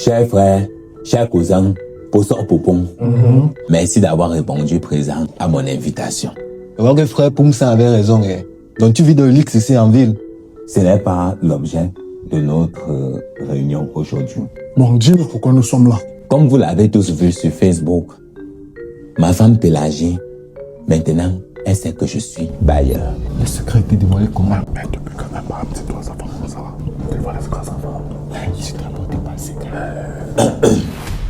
Chers frères, chers cousins, Possor Popon, merci d'avoir répondu présent à mon invitation. Je vois que frère Poumsa avait raison. Donc tu vis de luxe ici en ville. Ce n'est pas l'objet de notre réunion aujourd'hui. Bon, dis-nous pourquoi nous sommes là. Comme vous l'avez tous vu sur Facebook, ma femme Pélagie, maintenant, elle sait que je suis bailleur. Le secret était dévoilé comment? Mais depuis que même pas, c'est toi, ça va, ça va. Tu vois les secrets, ça va. Je te rapporte pas le secret.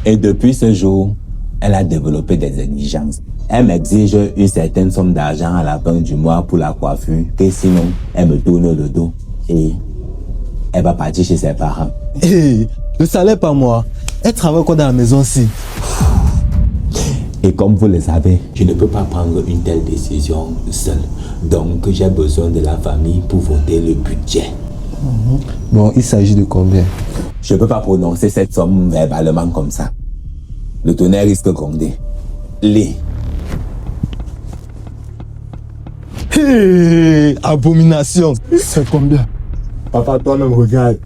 Et depuis ce jour, elle a développé des exigences. Elle m'exige une certaine somme d'argent à la fin du mois pour la coiffure, que sinon, elle me tourne le dos et elle va partir chez ses parents. Hey, le salaire pas moi. Elle travaille quoi dans la maison aussi? Et comme vous le savez, je ne peux pas prendre une telle décision seule. Donc, j'ai besoin de la famille pour voter le budget. Bon, il s'agit de combien? Je ne peux pas prononcer cette somme verbalement comme ça. Le tonnerre risque de gronder. Les. Hey, abomination. C'est combien? Papa, toi-même, regarde.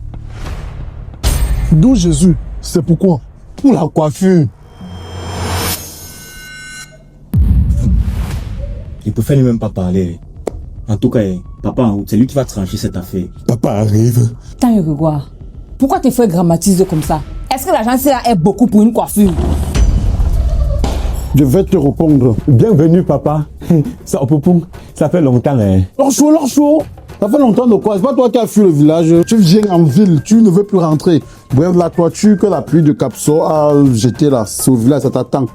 D'où Jésus? C'est pourquoi? Pour la coiffure. Il peut faire lui-même pas parler. En tout cas, papa, c'est lui qui va trancher cette affaire. Papa arrive. Tant que quoi? Pourquoi tes frères grammatisent comme ça? Est-ce que l'argent là est beaucoup pour une coiffure? Je vais te répondre. Bienvenue, papa. Ça, ça fait longtemps, hein. L'enchaud. Ça fait longtemps de quoi? C'est pas toi qui as fui le village. Tu viens en ville, tu ne veux plus rentrer. Bref, la toiture que la pluie de Capso a jetée là, c'est au village, ça t'attend.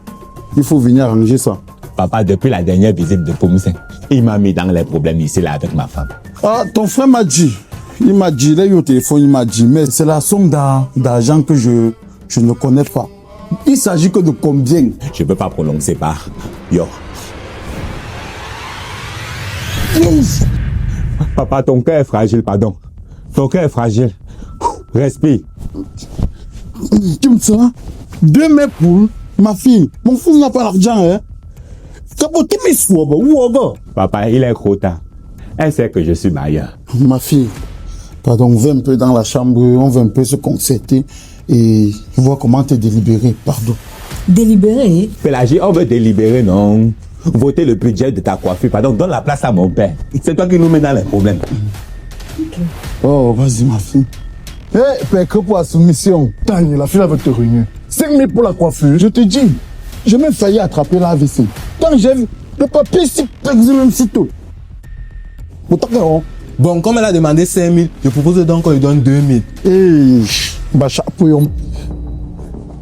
Il faut venir arranger ça. Papa, depuis la dernière visite de Poumsen, il m'a mis dans les problèmes ici, là, avec ma femme. Ah, ton frère m'a dit. Il m'a dit, il a eu au téléphone, il m'a dit, mais c'est la somme d'argent que je ne connais pas. Il s'agit que de combien? Je ne peux pas prononcer par yo. Papa, ton cœur est fragile, pardon. Ton cœur est fragile. Respire. Tu me sens? 2 mètres pour ma fille. Mon fils n'a pas l'argent, hein? Papa, il est trop tard. Elle sait que je suis bailleur. Ma fille, pardon, on va un peu dans la chambre, on va un peu se concerter et voir comment te délibérer, pardon. Délibéré? Pélagie, on veut délibérer, non? Voter le budget de ta coiffure, pardon, donne la place à mon père. C'est toi qui nous mets dans les problèmes. Okay. Oh, vas-y, ma fille. Eh, père, que pour la soumission. Tanya, la fille va te réunir. 5 000 pour la coiffure. Je te dis, j'ai même failli attraper la AVC. Quand j'ai vu le papier si pesé même si tôt. Bon, comme elle a demandé 5 000, je propose donc qu'on lui donne 2 000. Eh, bah, chapeau.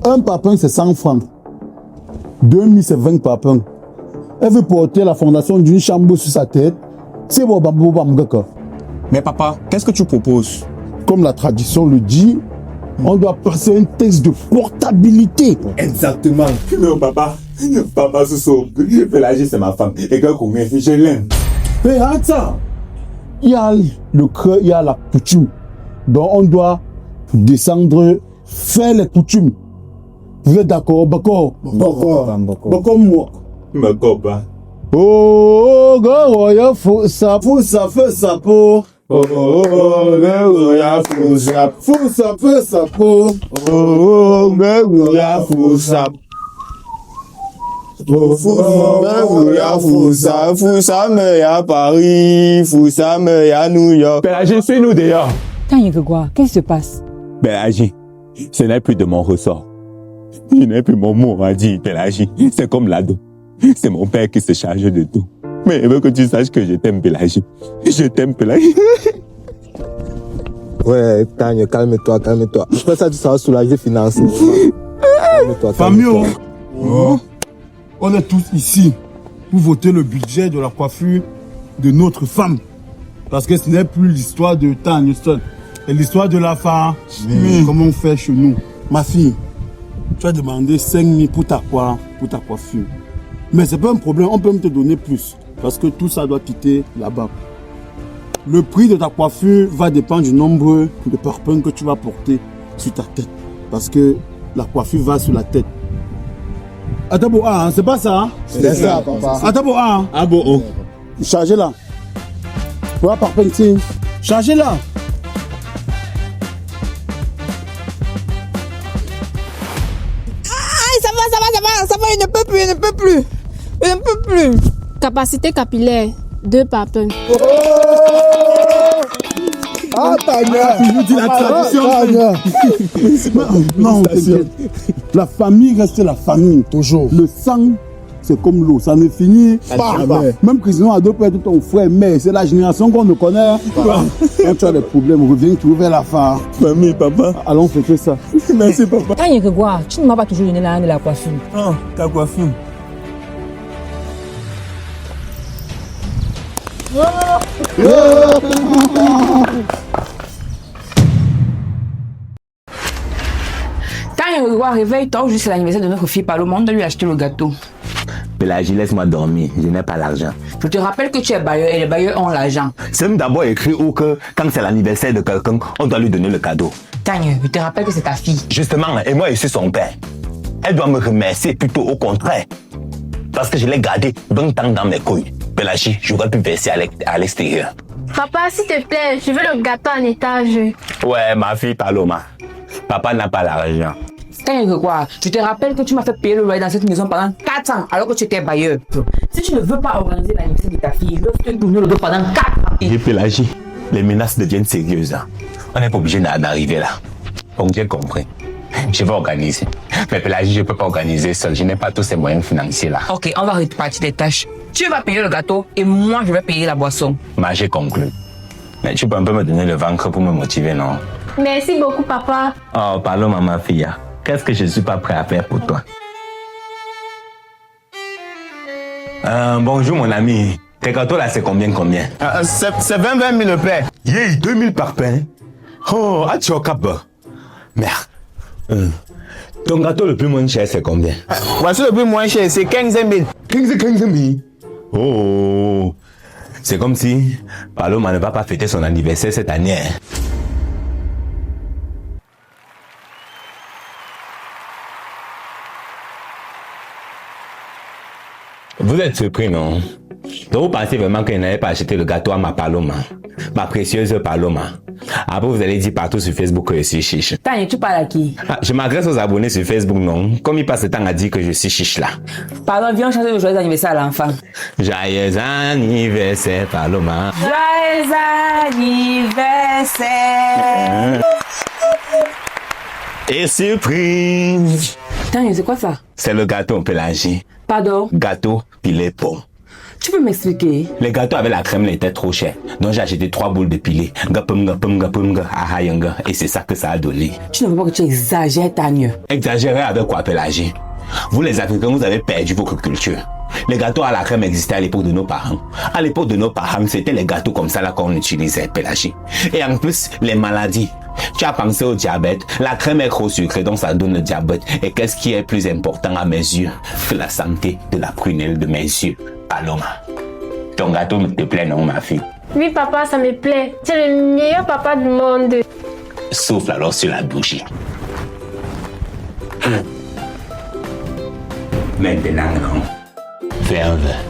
Un papin, c'est 100 francs. 2 000, c'est 20 papins. Elle veut porter la fondation d'une chambre sur sa tête. C'est bon, Mais papa, qu'est-ce que tu proposes? Comme la tradition le dit, on doit passer un test de portabilité. Exactement. Non, papa, Sousso, Pélagie, c'est ma femme. Et que combien, je l'aime. Mais attends, il y a le creux, il y a la coutume. Donc on doit descendre, faire les coutumes. Vous êtes d'accord? D'accord, moi. D'accord, pas. Oh, go, fou ça, fou ça, feu ça, pour. Oh, ya fou ça. Fou ça, feu ça, pour. Oh, ya fou ça. Foussa me ya Paris, Foussa me ya New York. Pélagie, suis-nous dehors. Tant que quoi? Qu'est-ce qui se passe? Pélagie, ce n'est plus de mon ressort. Il n'est plus mon mot à dire, Pélagie. C'est comme l'ado. C'est mon père qui se charge de tout. Mais il veut que tu saches que je t'aime, Pélagie. Je t'aime, Pélagie. Ouais, Tanya, calme-toi. Après ça, tu seras soulagé financièrement. Calme-toi. Famille, on est tous ici pour voter le budget de la coiffure de notre femme. Parce que ce n'est plus l'histoire de Tanya seule. C'est l'histoire de la femme. Comment on fait chez nous. Ma fille, tu as demandé 5 000 pour ta coiffure. Mais c'est pas un problème, on peut même te donner plus. Parce que tout ça doit quitter là-bas. Le prix de ta coiffure va dépendre du nombre de parpaings que tu vas porter sur ta tête. Parce que la coiffure va sur la tête. Attends, hein, c'est pas ça, hein? C'est ça, papa. Attends, hein? Ah bon, oh. Chargez-la. Voilà, parpaing, chargez-la. il ne peut plus, il ne peut plus. Il ne peut plus. Capacité capillaire, 2 par tonne. Ah, Tania! Je dis la tradition. Tania! Non, t'inquiète. La famille reste la famille. Toujours. Le sang, c'est comme l'eau, ça ne finit pas. jamais. Même Christian Ado peut être ton frère, mais c'est la génération qu'on ne connaît. Quand tu as des problèmes, reviens, tu ouvres la fin. Mamie, papa. Allons fêter ça. Merci, papa. Quand il y a Grégoire, tu ne m'as pas toujours donné la de la coiffure. Oh, ta coiffure. Quand il y a Grégoire, réveille-toi, aujourd'hui c'est l'anniversaire de notre fille Paloma, on doit lui acheter le gâteau. Pélagie, laisse-moi dormir. Je n'ai pas l'argent. Je te rappelle que tu es bailleur et les bailleurs ont l'argent. C'est même d'abord écrit où que quand c'est l'anniversaire de quelqu'un, on doit lui donner le cadeau. Tanya, je te rappelle que c'est ta fille. Justement, et moi je suis son père. Elle doit me remercier plutôt au contraire. Parce que je l'ai gardé 20 ans dans mes couilles. Pélagie, j'aurais pu verser à l'extérieur. Papa, s'il te plaît, je veux le gâteau en étage. Ouais, ma fille Paloma. Papa n'a pas l'argent. Tanya Grégoire, je te rappelle que tu m'as fait payer le loyer dans cette maison pendant 4 ans alors que tu étais bailleur. Si tu ne veux pas organiser l'anniversaire de ta fille, je vais te tourner le dos pendant 4 ans. Et Pélagie, les menaces deviennent sérieuses. Hein. On n'est pas obligé d'arriver là. Donc j'ai compris. Je vais organiser. Mais Pélagie, je ne peux pas organiser seul. Je n'ai pas tous ces moyens financiers là. Ok, on va répartir les tâches. Tu vas payer le gâteau et moi je vais payer la boisson. Mais j'ai conclu. Mais tu peux un peu me donner le ventre pour me motiver, non? Merci beaucoup, papa. Oh, Paloma, ma fille. Qu'est-ce que je ne suis pas prêt à faire pour toi? Bonjour, mon ami. Tes gâteaux là, c'est combien? C'est 20 000 le pain. Yeah, 2000 par pain. Oh, tu es cap. Merde. Ton gâteau le plus moins cher, c'est combien? Voici le plus moins cher, c'est 15 000. 15 000. Oh, c'est comme si Paloma ne va pas fêter son anniversaire cette année. Hein. Vous êtes surpris, non? Donc vous pensez vraiment que je n'avais pas acheté le gâteau à ma Paloma, ma précieuse Paloma. Après vous allez dire partout sur Facebook que je suis chiche. Tanya, tu parles à qui? Je m'adresse aux abonnés sur Facebook, non? Comme ils passent le temps à dire que je suis chiche là. Pardon, viens chanter le joyeux anniversaire à l'enfant. Joyeux anniversaire, Paloma. Joyeux anniversaire. Et surprise! Tanya, c'est quoi ça? C'est le gâteau Pélagie. Pardon? Gâteau pilé pot. Tu peux m'expliquer? Les gâteaux avec la crème étaient trop chers. Donc j'ai acheté 3 boules de pilé. Et c'est ça que ça a donné. Tu ne veux pas que tu exagères, Tanya. Exagérez avec quoi, Pélagie? Vous les Africains, vous avez perdu votre culture. Les gâteaux à la crème existaient à l'époque de nos parents. À l'époque de nos parents, c'était les gâteaux comme ça là qu'on utilisait, Pélagie. Et en plus, les maladies. Tu as pensé au diabète. La crème est trop sucrée, donc ça donne le diabète. Et qu'est-ce qui est plus important à mes yeux que la santé de la prunelle de mes yeux? Paloma, ton gâteau te plaît, non, ma fille? Oui, papa, ça me plaît. Tu es le meilleur papa du monde. Souffle alors sur la bougie. Maintenant, non. Fais un verre.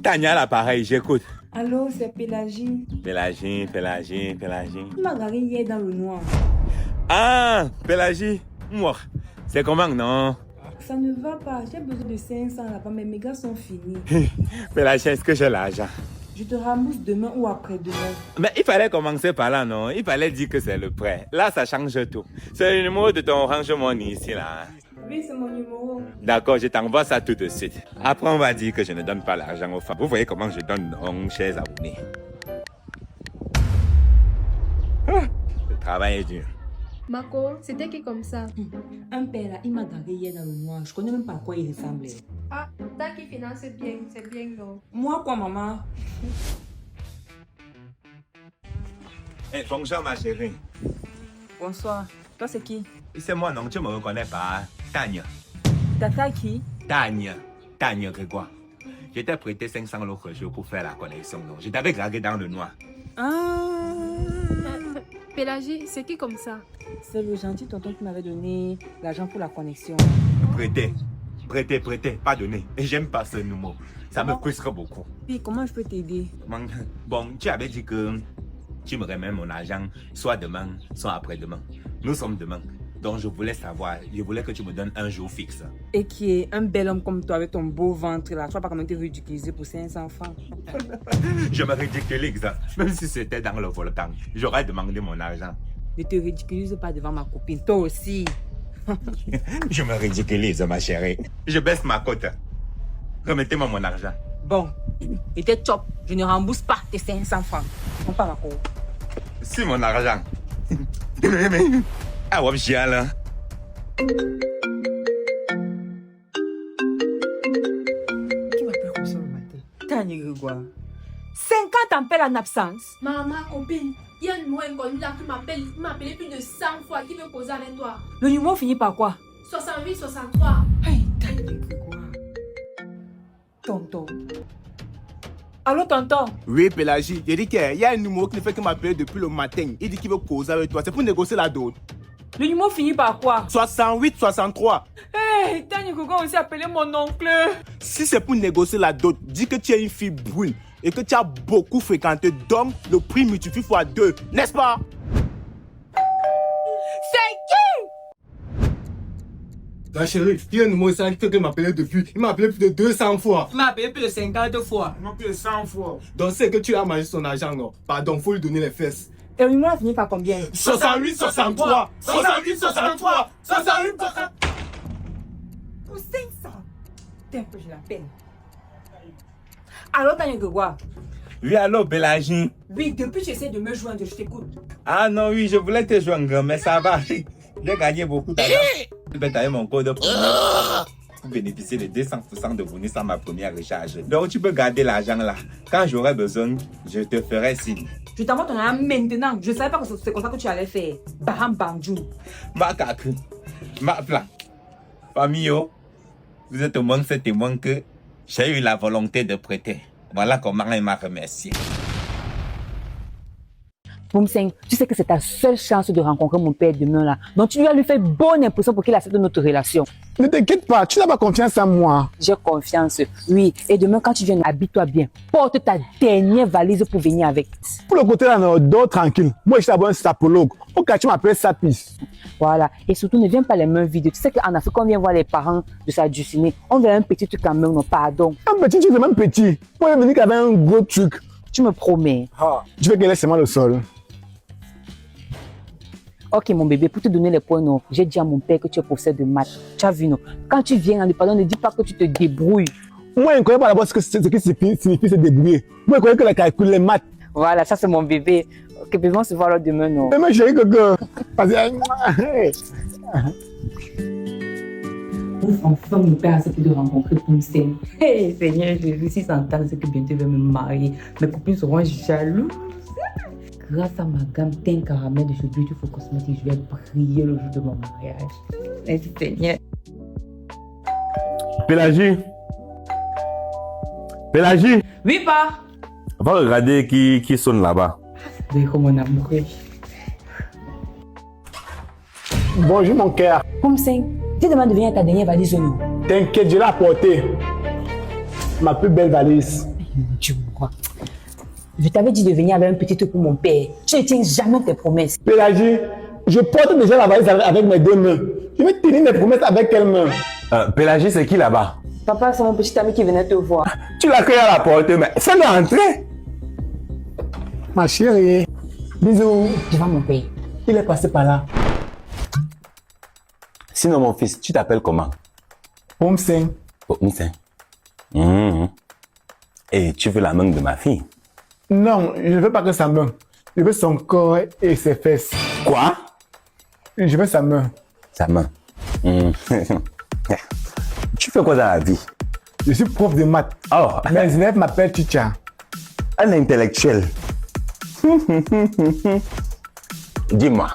Tania, l'appareil, j'écoute. Allô, c'est Pélagie. Pélagie. Tu m'as garé hier dans le noir. Ah, Pélagie. Moi, c'est comment, non? Ça ne va pas. J'ai besoin de 500 là-bas, mais mes gars sont finis. Pélagie, est-ce que j'ai l'argent? Je te rembourse demain ou après-demain. Mais il fallait commencer par là, non? Il fallait dire que c'est le prêt. Là, ça change tout. C'est le numéro de ton Orange Money ici, là. Oui, c'est mon numéro. D'accord, je t'envoie ça tout de suite. Après, on va dire que je ne donne pas l'argent aux femmes. Vous voyez comment je donne aux chers abonnés. Le travail est dur. Marco, c'était qui comme ça? Un père là, il m'a garé hier dans le noir. Je connais même pas à quoi il ressemblait. Ah, t'as qui finance bien, c'est bien non. Moi, quoi, maman? Hey, bonjour, ma chérie. Bonsoir. Toi, c'est qui? C'est moi, non, tu me reconnais pas. Tania. Tata qui? Tania Grégoire. Je t'ai prêté 500 l'autre jour pour faire la connexion. Non, je t'avais dragué dans le noir. Ah, Pélagie, c'est qui comme ça? c'est le gentil tonton qui m'avait donné l'argent pour la connexion. Prêter, pas donner. Et j'aime pas ce numéro. Ça me frustre beaucoup. Puis, comment je peux t'aider? Bon, tu avais dit que tu me remets mon argent soit demain, soit après-demain. Nous sommes demain. Donc je voulais savoir, je voulais que tu me donnes un jour fixe. Et qui est un bel homme comme toi avec ton beau ventre là. Tu vas pas comment te ridiculiser pour 500 francs. Je me ridiculise, même si c'était dans le volcan. J'aurais demandé mon argent. Ne te ridiculise pas devant ma copine. Toi aussi. Je me ridiculise, ma chérie. Je baisse ma cote. Remettez-moi mon argent. Bon. Et t'es top. Je ne rembourse pas tes 500 francs. On pas ma cour. Si mon argent. Ah ouais, là. Qui m'appelle comme ça le matin? Tani Grégoire. 50 appels en absence. Maman, copine, il y a un numéro inconnu là qui m'appelle. Il m'a appelé plus de 100 fois. Qui veut causer avec toi? Le numéro finit par quoi? 68, 63. Hey, Tani Grégoire. Tonton. Allô, tonton? Oui, Pélagie, j'ai dit qu'il y a un numéro qui ne fait que m'appeler depuis le matin. Il dit qu'il veut causer avec toi. C'est pour négocier la dot. Le numéro finit par quoi? 68, 63. Hey, Tani Grégoire aussi appelé mon oncle. Si c'est pour négocier la dot, dis que tu es une fille brune et que tu as beaucoup fréquenté d'hommes, le prix multiplie fois 2, n'est-ce pas? C'est qui? Ta chérie, il y a un numéro ici qui m'a appelé depuis. Il m'a appelé plus de 200 fois. Il m'a appelé plus de 50 fois. Il m'a appelé 100 fois. Donc c'est que tu as mangé son argent, non? Pardon, faut lui donner les fesses. Et le numéro a fini par combien? 68, 63. 68, 63. 68, 63. Pour 500. T'es un peu, je l'appelle. Allô, Tani Grégoire? Oui, allô, Pélagie. Oui, depuis que tu essaies de me joindre, je t'écoute. Ah non, oui, je voulais te joindre, mais ça va. J'ai gagné beaucoup d'argent. Je vais tailler mon code pour bénéficier de 200% de bonus à ma première recharge. Donc, tu peux garder l'argent là. Quand j'aurai besoin, je te ferai signe. Je t'envoie ton argent maintenant. Je ne savais pas que c'est comme ça que tu allais faire. Baham Banjou. Ma cacu, ma plan. Famille, vous êtes au moins ce témoin que j'ai eu la volonté de prêter. Voilà comment elle m'a remercié. Poumseng, tu sais que c'est ta seule chance de rencontrer mon père demain là. Donc tu lui as lui fait bonne impression pour qu'il accepte notre relation. Ne t'inquiète pas, tu n'as pas confiance en moi. J'ai confiance, oui. Et demain quand tu viens, habille-toi bien. Porte ta dernière valise pour venir avec. Pour le côté là, non, dors tranquille. Moi, je suis d'abord un sapologue. Au cas où tu m'appelles Sapis. Voilà. Et surtout, ne viens pas les mains vides. Tu sais qu'en Afrique, on vient voir les parents de sa dulcinée. On veut un petit truc quand même, non, pardon. Un petit truc, c'est même petit. Moi, je venir qu'avec un gros truc. Tu me promets. Ah. Tu veux qu'elle laisse seulement le sol. Ok, mon bébé, pour te donner les points, non, j'ai dit à mon père que tu es professeur de maths. Tu as vu, non? Quand tu viens en pardon, ne dis pas que tu te débrouilles. Moi, je ne connais pas d'abord ce que signifie se débrouiller. Moi, je connais que la calcul, les maths. Voilà, ça c'est mon bébé. Ok, bébé, on se voit alors demain, non? Mais chérie, quelqu'un. Enfin, mon père a accepté de rencontrer Poumseng. Hey, Seigneur Jésus, si ça entend, c'est que bientôt il va me marier. Mes copines seront jalouses. Grâce à ma gamme teint caramel de chez Beautiful Cosmetics, je vais briller le jour de mon mariage. Merci Seigneur. Pélagie. Pélagie. Oui, pas. Va regarder qui sonne là-bas. Oui, comme mon amour. Bonjour, mon cœur. Poumseng, tu demandes de venir à ta dernière valise ou non? T'inquiète, je l'ai apporté. Ma plus belle valise. Dieu moi. Je t'avais dit de venir avec un petit truc pour mon père. Tu ne tiens jamais tes promesses. Pélagie, je porte déjà la valise avec mes deux mains. Je vais tenir mes promesses avec quelle main? Pélagie, c'est qui là-bas? Papa, c'est mon petit ami qui venait te voir. Tu l'as créé à la porte, mais fais-le entrer. Ma chérie. Bisous. Je vais mon père. Il est passé par là. Sinon, mon fils, tu t'appelles comment? Poumseng. Poumseng. Et tu veux la main de ma fille? Non, je ne veux pas que sa main. Je veux son corps et ses fesses. Quoi? Je veux sa main. Sa main. Tu fais quoi dans la vie? Je suis prof de maths. Oh, Mes élèves m'appellent Chicha. un intellectuel. Dis-moi.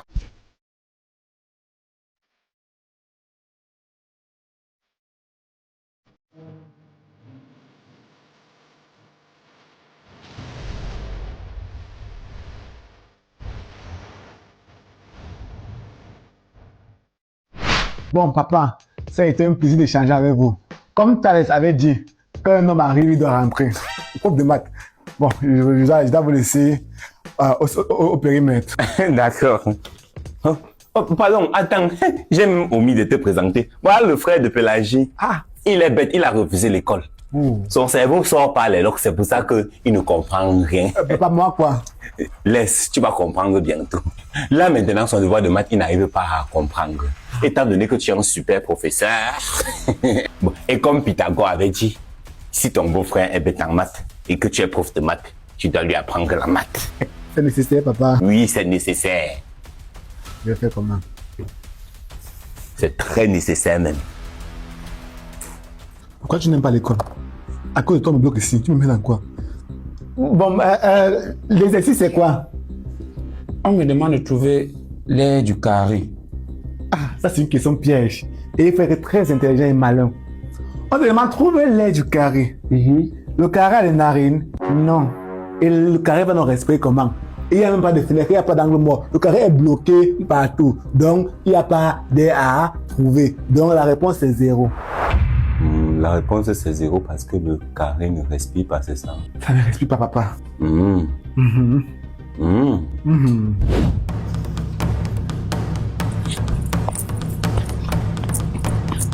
Bon, papa, ça a été un plaisir d'échanger avec vous. Comme Thalès avait dit, quand un homme arrive, il doit rentrer. Prof de maths. Bon, je dois vous laisser au périmètre. D'accord. Oh, Oh, pardon, attends, j'ai même omis de te présenter. Voilà le frère de Pélagie. Ah. Il est bête, il a refusé l'école. Son cerveau sort par les loques, c'est pour ça qu'il ne comprend rien. Pas moi, quoi. Laisse, tu vas comprendre bientôt. Là, maintenant, son devoir de maths, il n'arrive pas à comprendre. Étant donné que tu es un super professeur. Bon, et comme Pythagore avait dit, si ton beau-frère est bête en maths et que tu es prof de maths, tu dois lui apprendre la maths. C'est nécessaire, papa. Oui, c'est nécessaire. Je vais faire comment? C'est très nécessaire même. Pourquoi tu n'aimes pas l'école? À cause de toi, me bloque ici. Tu me mets dans quoi? Bon, l'exercice, c'est quoi? On me demande de trouver l'aire du carré. Ah, ça, c'est une question piège. Et il faut être très intelligent et malin. On te demande de trouver l'aire du carré. Le carré a les narines? Non. Et le carré va nous respirer comment? Il n'y a même pas de fenêtre, il n'y a pas d'angle mort. Le carré est bloqué partout. Donc, il n'y a pas d'air à trouver. Donc, la réponse est 0. La réponse c'est 0 parce que le carré ne respire pas, c'est ça? Ça ne respire pas, papa.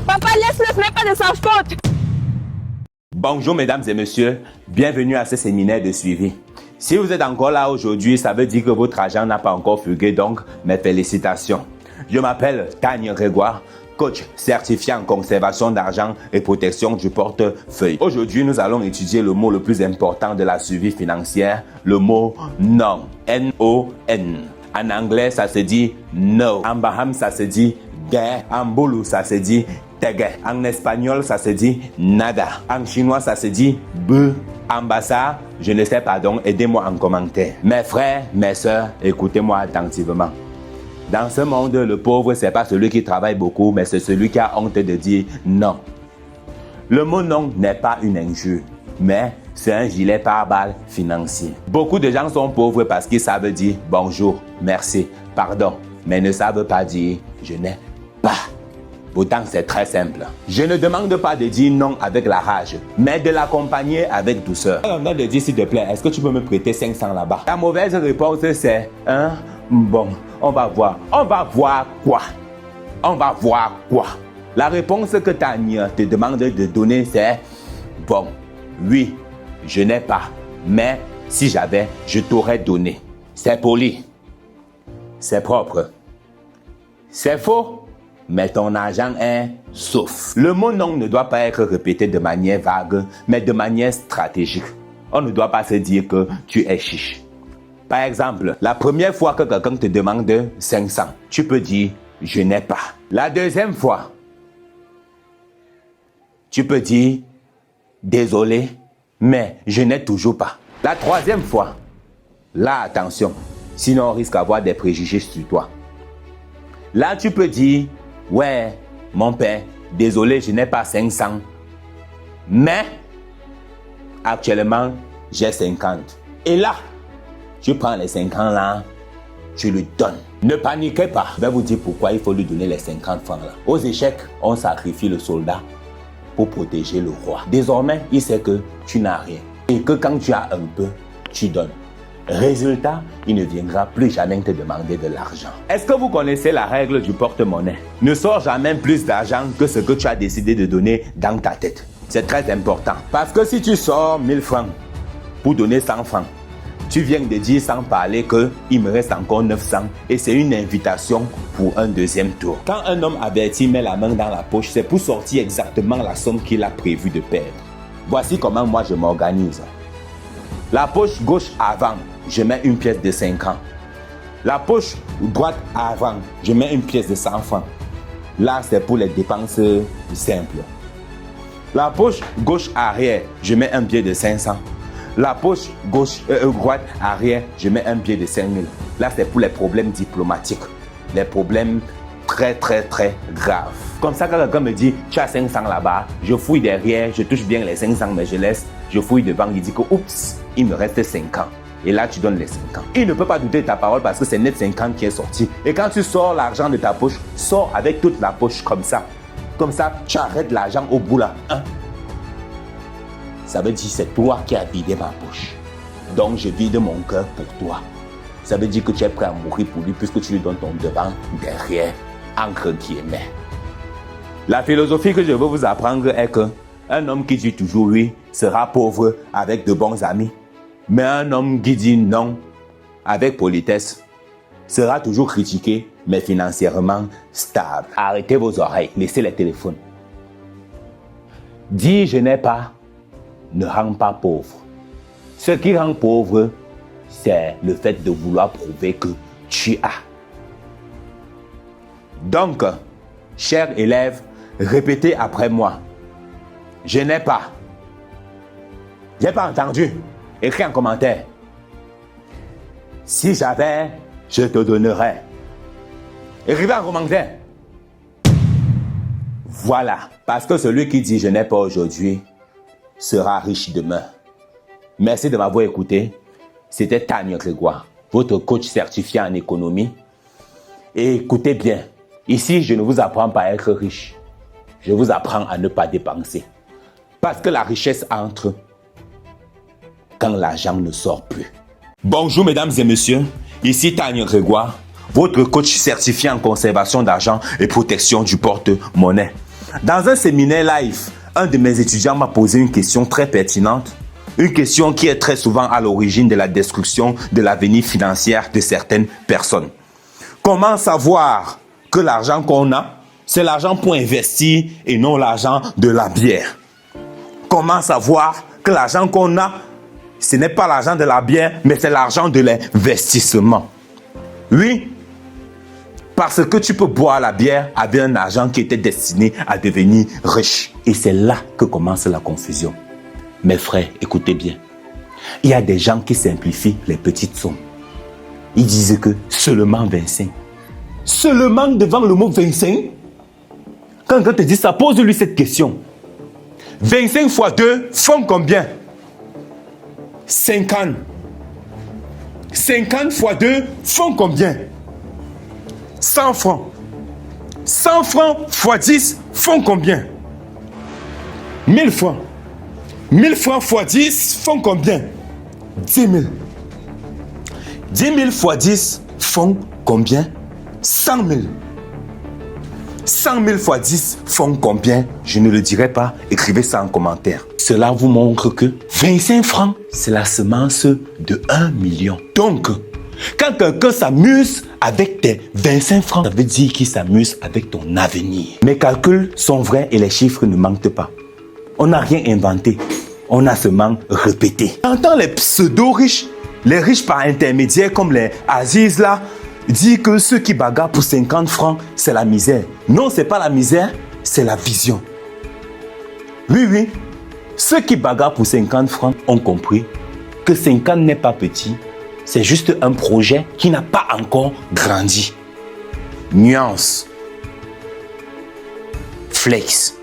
Papa, laisse-le, ce n'est pas de sa faute. Bonjour mesdames et messieurs, bienvenue à ce séminaire de suivi. Si vous êtes encore là aujourd'hui, ça veut dire que votre argent n'a pas encore fugué, donc mes félicitations. Je m'appelle Tania Grégoire, coach certifié en conservation d'argent et protection du portefeuille. Aujourd'hui, nous allons étudier le mot le plus important de la suivi financière, le mot non. N-O-N. En anglais, ça se dit no. En baham, ça se dit gain. En boulou, ça se dit tegue. En espagnol, ça se dit nada. En chinois, ça se dit be. En bassa, je ne sais pas, donc aidez-moi en commentaire. Mes frères, mes sœurs, écoutez-moi attentivement. Dans ce monde, le pauvre, c'est pas celui qui travaille beaucoup, mais c'est celui qui a honte de dire non. Le mot non n'est pas une injure, mais c'est un gilet pare-balles financier. Beaucoup de gens sont pauvres parce qu'ils savent dire bonjour, merci, pardon, mais ne savent pas dire je n'ai pas. Pourtant, c'est très simple. Je ne demande pas de dire non avec la rage, mais de l'accompagner avec douceur. On a de dire s'il te plaît, est-ce que tu peux me prêter 500 là-bas? La mauvaise réponse c'est bon, on va voir. On va voir quoi? On va voir quoi? La réponse que Tania te demande de donner c'est bon, oui, je n'ai pas, mais si j'avais, je t'aurais donné. C'est poli. C'est propre. C'est faux, mais ton argent est sauf. Le mot non ne doit pas être répété de manière vague, mais de manière stratégique. On ne doit pas se dire que tu es chiche. Par exemple, la première fois que quelqu'un te demande 500, tu peux dire « je n'ai pas ». La deuxième fois, tu peux dire « désolé, mais je n'ai toujours pas ». La troisième fois, là attention, sinon on risque d'avoir des préjugés sur toi. Là tu peux dire « ouais, mon père, désolé, je n'ai pas 500, mais actuellement j'ai 50 ». Et là, tu prends les 50 là, tu lui donnes. Ne paniquez pas. Je vais vous dire pourquoi il faut lui donner les 50 francs là. Aux échecs, on sacrifie le soldat pour protéger le roi. Désormais, il sait que tu n'as rien. Et que quand tu as un peu, tu donnes. Résultat, il ne viendra plus jamais te demander de l'argent. Est-ce que vous connaissez la règle du porte-monnaie? Ne sors jamais plus d'argent que ce que tu as décidé de donner dans ta tête. C'est très important. Parce que si tu sors 1000 francs pour donner 100 francs, tu viens de dire sans parler qu'il me reste encore 900 et c'est une invitation pour un deuxième tour. Quand un homme averti met la main dans la poche, c'est pour sortir exactement la somme qu'il a prévu de perdre. Voici comment moi je m'organise. La poche gauche avant, je mets une pièce de 50. La poche droite avant, je mets une pièce de 100 francs. Là, c'est pour les dépenses simples. La poche gauche arrière, je mets un billet de 500. La poche droite arrière, je mets un billet de 5000. Là, c'est pour les problèmes diplomatiques. Les problèmes très graves. Comme ça, quand quelqu'un me dit, tu as 500 là-bas, je fouille derrière, je touche bien les 500, mais je laisse. Je fouille devant, il dit que, oups, il me reste 50. Et là, tu donnes les 50. Il ne peut pas douter de ta parole parce que c'est net 50 qui est sorti. Et quand tu sors l'argent de ta poche, sors avec toute la poche comme ça. Comme ça, tu arrêtes l'argent au bout là. Ça veut dire c'est toi qui as vidé ma poche. Donc je vide mon cœur pour toi. ça veut dire que tu es prêt à mourir pour lui puisque tu lui donnes ton devant derrière, entre guillemets. La philosophie que je veux vous apprendre est que un homme qui dit toujours oui sera pauvre avec de bons amis. Mais un homme qui dit non avec politesse sera toujours critiqué, mais financièrement stable. Arrêtez vos oreilles, laissez les téléphones. Dis je n'ai pas ne rend pas pauvre. Ce qui rend pauvre, c'est le fait de vouloir prouver que tu as. Donc, chers élèves, répétez après moi. Je n'ai pas. J'ai pas entendu. Écris en commentaire. Si j'avais, je te donnerais. Écrivez en commentaire. Voilà. Parce que celui qui dit je n'ai pas aujourd'hui sera riche demain. Merci de m'avoir écouté. C'était Tanya Grégoire, votre coach certifié en économie. Et écoutez bien, ici je ne vous apprends pas à être riche. Je vous apprends à ne pas dépenser. Parce que la richesse entre quand l'argent ne sort plus. Bonjour mesdames et messieurs, ici Tanya Grégoire, votre coach certifié en conservation d'argent et protection du porte-monnaie. Dans un séminaire live, un de mes étudiants m'a posé une question très pertinente. Une question qui est très souvent à l'origine de la destruction de l'avenir financier de certaines personnes. Comment savoir que l'argent qu'on a, c'est l'argent pour investir et non l'argent de la bière? Comment savoir que l'argent qu'on a, ce n'est pas l'argent de la bière, mais c'est l'argent de l'investissement? Oui, parce que tu peux boire la bière avec un argent qui était destiné à devenir riche. Et c'est là que commence la confusion. Mes frères, écoutez bien. Il y a des gens qui simplifient les petites sommes. Ils disent que seulement 25. Seulement devant le mot 25? Quand quelqu'un te dit ça, pose-lui cette question. 25 fois 2 font combien? 50. 50 fois 2 font combien? 100 francs. 100 francs fois 10 font combien? 1000 francs. 1000 francs fois 10 font combien? 10 000. 10 000 fois 10 font combien? 100 000. 100 000 fois 10 font combien? Je ne le dirai pas. Écrivez ça en commentaire. Cela vous montre que 25 francs, c'est la semence de 1 million. Donc, quand quelqu'un s'amuse avec tes 25 francs, ça veut dire qu'il s'amuse avec ton avenir. Mes calculs sont vrais et les chiffres ne mentent pas. On n'a rien inventé. On a seulement répété. J'entends les pseudo-riches, les riches par intermédiaire comme les Aziz là, dire que ceux qui bagarrent pour 50 francs, c'est la misère. Non, c'est pas la misère, c'est la vision. Oui, ceux qui bagarrent pour 50 francs ont compris que 50 n'est pas petit, c'est juste un projet qui n'a pas encore grandi. Nuance. Flex.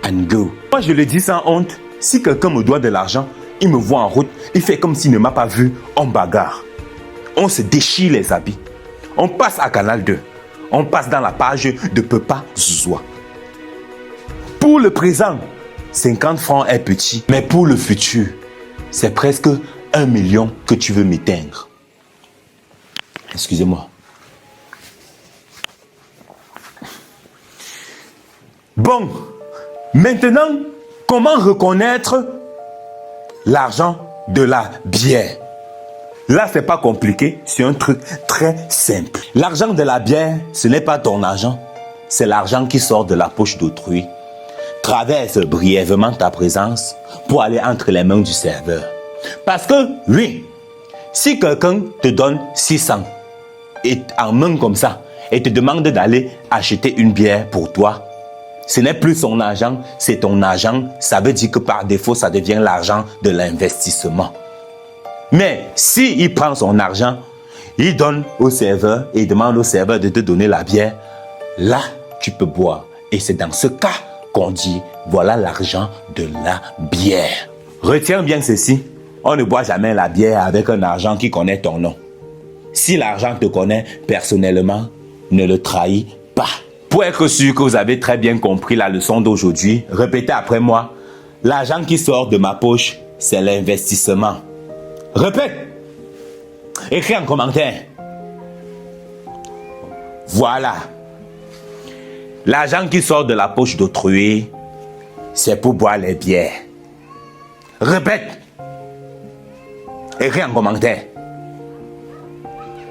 And go. Moi, je le dis sans honte. Si quelqu'un me doit de l'argent, il me voit en route, il fait comme s'il ne m'a pas vu, on bagarre. On se déchire les habits. On passe à Canal 2. On passe dans la page de Papa Zouzoua. Pour le présent, 50 francs est petit. Mais pour le futur, c'est presque 1 million que tu veux m'éteindre. Excusez-moi. Bon. Maintenant, comment reconnaître l'argent de la bière? Là, c'est pas compliqué, c'est un truc très simple. L'argent de la bière, ce n'est pas ton argent, c'est l'argent qui sort de la poche d'autrui, traverse brièvement ta présence pour aller entre les mains du serveur. Parce que, oui, si quelqu'un te donne 600 et en main comme ça et te demande d'aller acheter une bière pour toi, ce n'est plus son argent, c'est ton argent. Ça veut dire que par défaut, ça devient l'argent de l'investissement. Mais s'il prend son argent, il donne au serveur et il demande au serveur de te donner la bière, là, tu peux boire. Et c'est dans ce cas qu'on dit, voilà l'argent de la bière. Retiens bien ceci, on ne boit jamais la bière avec un argent qui connaît ton nom. Si l'argent te connaît personnellement, ne le trahis pas. Pour être sûr que vous avez très bien compris la leçon d'aujourd'hui, répétez après moi. L'argent qui sort de ma poche, c'est l'investissement. Répète. Écris en commentaire. Voilà. L'argent qui sort de la poche d'autrui, c'est pour boire les bières. Répète. Écris en commentaire.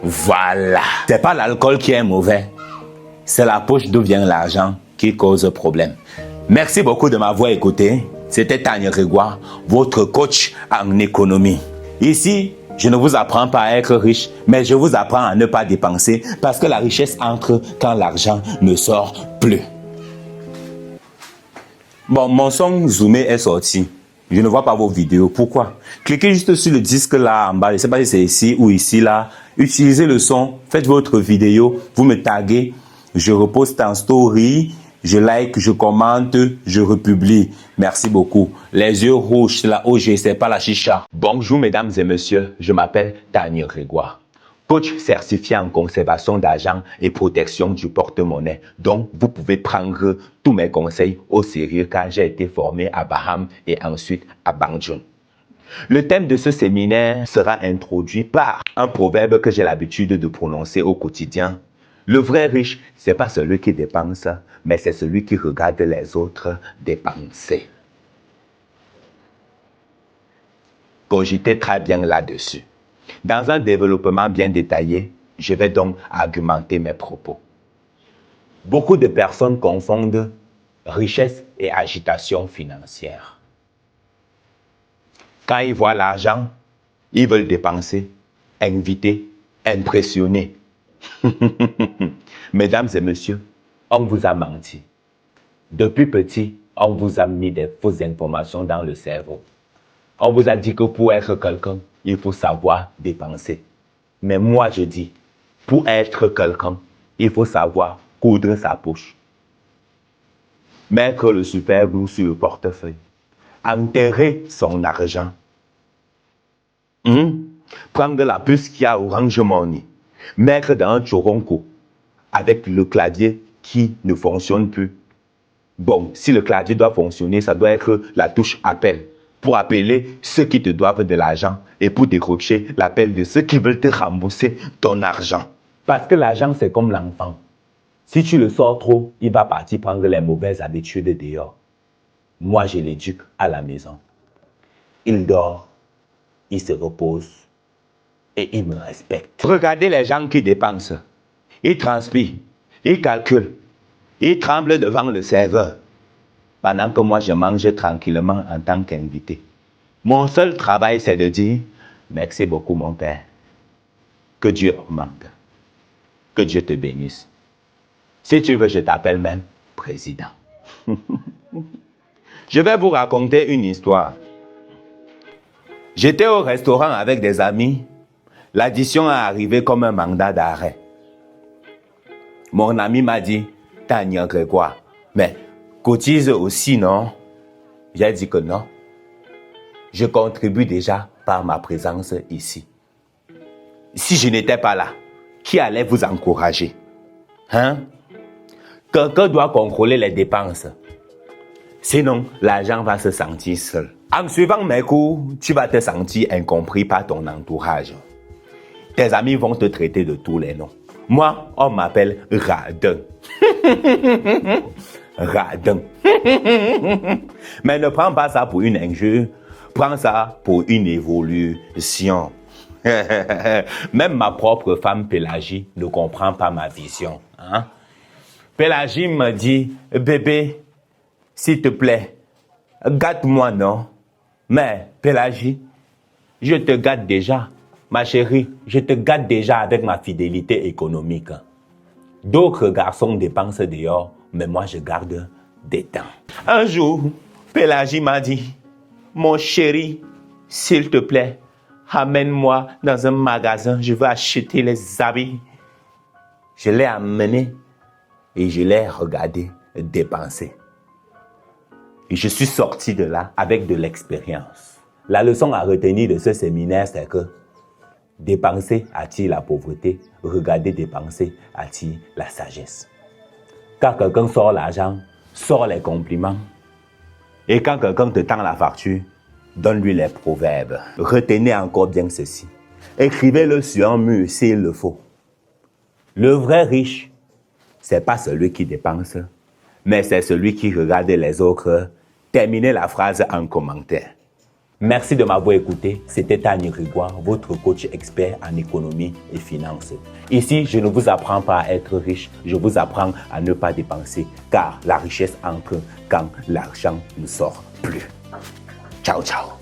Voilà. C'est pas l'alcool qui est mauvais. C'est la poche d'où vient l'argent qui cause problème. Merci beaucoup de m'avoir écouté. C'était Tanya Grégoire, votre coach en économie. Ici, je ne vous apprends pas à être riche, mais je vous apprends à ne pas dépenser parce que la richesse entre quand l'argent ne sort plus. Bon, mon son zoomé est sorti. Je ne vois pas vos vidéos. Pourquoi? Cliquez juste sur le disque là en bas. Je ne sais pas si c'est ici ou ici là. Utilisez le son. Faites votre vidéo. Vous me taguez. Je reposte en story. Je like, je commente, je republie. Merci beaucoup. Les yeux rouges, c'est la OG, c'est pas la chicha. Bonjour mesdames et messieurs, je m'appelle Tanya Grégoire. Coach certifié en conservation d'argent et protection du porte-monnaie. Donc, vous pouvez prendre tous mes conseils au sérieux car j'ai été formé à Baham et ensuite à Banjul. Le thème de ce séminaire sera introduit par un proverbe que j'ai l'habitude de prononcer au quotidien. Le vrai riche, c'est pas celui qui dépense, mais c'est celui qui regarde les autres dépenser. Cogitez très bien là-dessus. Dans un développement bien détaillé, je vais donc argumenter mes propos. Beaucoup de personnes confondent richesse et agitation financière. Quand ils voient l'argent, ils veulent dépenser, inviter, impressionner. Mesdames et messieurs, on vous a menti. Depuis petit, on vous a mis des fausses informations dans le cerveau. On vous a dit que pour être quelqu'un, il faut savoir dépenser. Mais moi je dis, pour être quelqu'un, il faut savoir coudre sa poche. Mettre le super glue sur le portefeuille. Enterrer son argent. Prendre la puce qui a Orange Money. Mettre dans un choronco avec le clavier qui ne fonctionne plus. Bon, si le clavier doit fonctionner, ça doit être la touche appel pour appeler ceux qui te doivent de l'argent et pour décrocher l'appel de ceux qui veulent te rembourser ton argent. Parce que l'argent, c'est comme l'enfant. Si tu le sors trop, il va partir prendre les mauvaises habitudes dehors. Moi, je l'éduque à la maison. Il dort, il se repose et il me respecte. Regardez les gens qui dépensent. Ils transpirent, ils calculent, ils tremblent devant le serveur. Pendant que moi, je mange tranquillement en tant qu'invité. Mon seul travail, c'est de dire « Merci beaucoup, mon père. Que Dieu augmente. Que Dieu te bénisse. Si tu veux, je t'appelle même président. » Je vais vous raconter une histoire. J'étais au restaurant avec des amis. L'addition est arrivée comme un mandat d'arrêt. Mon ami m'a dit « Tanya Grégoire, mais cotise aussi, non ?» J'ai dit que non. Je contribue déjà par ma présence ici. Si je n'étais pas là, qui allait vous encourager? Hein? Quelqu'un doit contrôler les dépenses. Sinon, l'argent va se sentir seul. En suivant mes cours, tu vas te sentir incompris par ton entourage. Tes amis vont te traiter de tous les noms. Moi, on m'appelle Radin. Radin. Mais ne prends pas ça pour une injure. Prends ça pour une évolution. Même ma propre femme Pélagie ne comprend pas ma vision. Hein? Pélagie me dit, bébé, s'il te plaît, gâte-moi, non? Mais Pélagie, je te gâte déjà. Ma chérie, je te gâte déjà avec ma fidélité économique. D'autres garçons dépensent dehors, mais moi je garde des dents. Un jour, Pélagie m'a dit, mon chéri, s'il te plaît, amène-moi dans un magasin, je veux acheter les habits. Je l'ai amené et je l'ai regardé dépenser. Et je suis sorti de là avec de l'expérience. La leçon à retenir de ce séminaire, c'est que dépenser attire la pauvreté, regarder dépenser attire la sagesse. Quand quelqu'un sort l'argent, sort les compliments. Et quand quelqu'un te tend la facture, donne-lui les proverbes. Retenez encore bien ceci. Écrivez-le sur un mur s'il le faut. Le vrai riche, c'est pas celui qui dépense, mais c'est celui qui regarde les autres. Terminez la phrase en commentaire. Merci de m'avoir écouté. C'était Tani Grégoire, votre coach expert en économie et finances. Ici, je ne vous apprends pas à être riche, je vous apprends à ne pas dépenser, car la richesse entre quand l'argent ne sort plus. Ciao, ciao.